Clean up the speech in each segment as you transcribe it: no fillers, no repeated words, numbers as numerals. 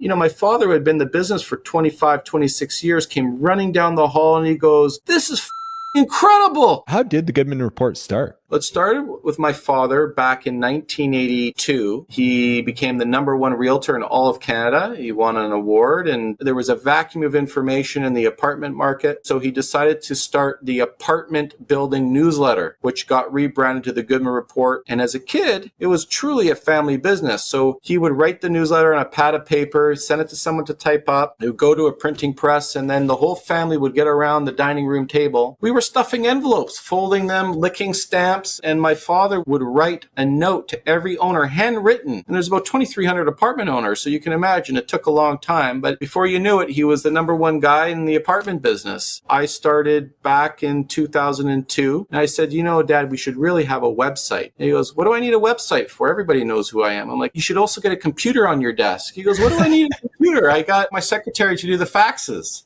My father who had been in the business for 25, 26 years came running down the hall and he goes, "This is incredible." How did the Goodman report start? It started with my father back in 1982. He became the #1 realtor in all of Canada. He won an award, and there was a vacuum of information in the apartment market. So he decided to start the apartment building newsletter, which got rebranded to the Goodman Report. And as a kid, it was truly a family business. So he would write the newsletter on a pad of paper, send it to someone to type up. It would go to a printing press, and then the whole family would get around the dining room table. We were stuffing envelopes, folding them, licking stamps, and my father would write a note to every owner, handwritten. And there's about 2,300 apartment owners, so you can imagine it took a long time. But before you knew it, he was the #1 guy in the apartment business. I started back in 2002, and I said, Dad, we should really have a website. And he goes, "What do I need a website for? Everybody knows who I am." I'm like, "You should also get a computer on your desk." He goes, "What do I need a computer? I got my secretary to do the faxes."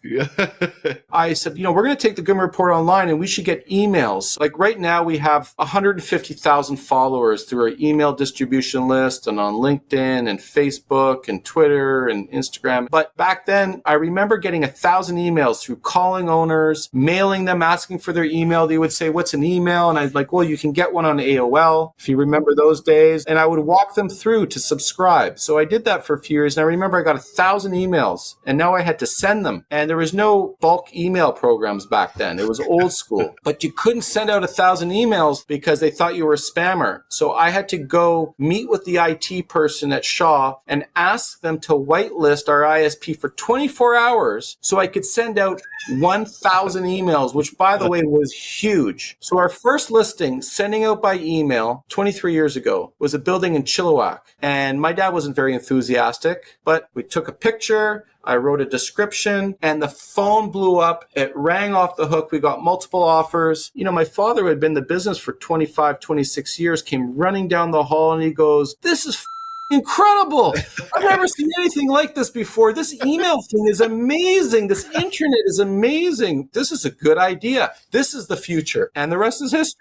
I said, we're going to take the Goodman Report online, and we should get emails. Like right now, we have 150,000 followers through our email distribution list and on LinkedIn and Facebook and Twitter and Instagram. But back then, I remember getting 1,000 emails through calling owners, mailing them, asking for their email. They would say, "What's an email?" And I'd like, "Well, you can get one on AOL," if you remember those days. And I would walk them through to subscribe. So I did that for a few years. And I remember I got 1,000 emails, and now I had to send them. And there was no bulk email programs back then. It was old school. But you couldn't send out 1,000 emails because they thought you were a spammer. So I had to go meet with the IT person at Shaw and ask them to whitelist our ISP for 24 hours so I could send out 1,000 emails, which, by the way, was huge. So our first listing, sending out by email 23 years ago, was a building in Chilliwack. And my dad wasn't very enthusiastic, but we took a picture, I wrote a description, and the phone blew up. It rang off the hook. We got multiple offers. My father who had been in the business for 25, 26 years came running down the hall and he goes, "This is incredible. I've never seen anything like this before. This email thing is amazing. This internet is amazing. This is a good idea. This is the future." And the rest is history.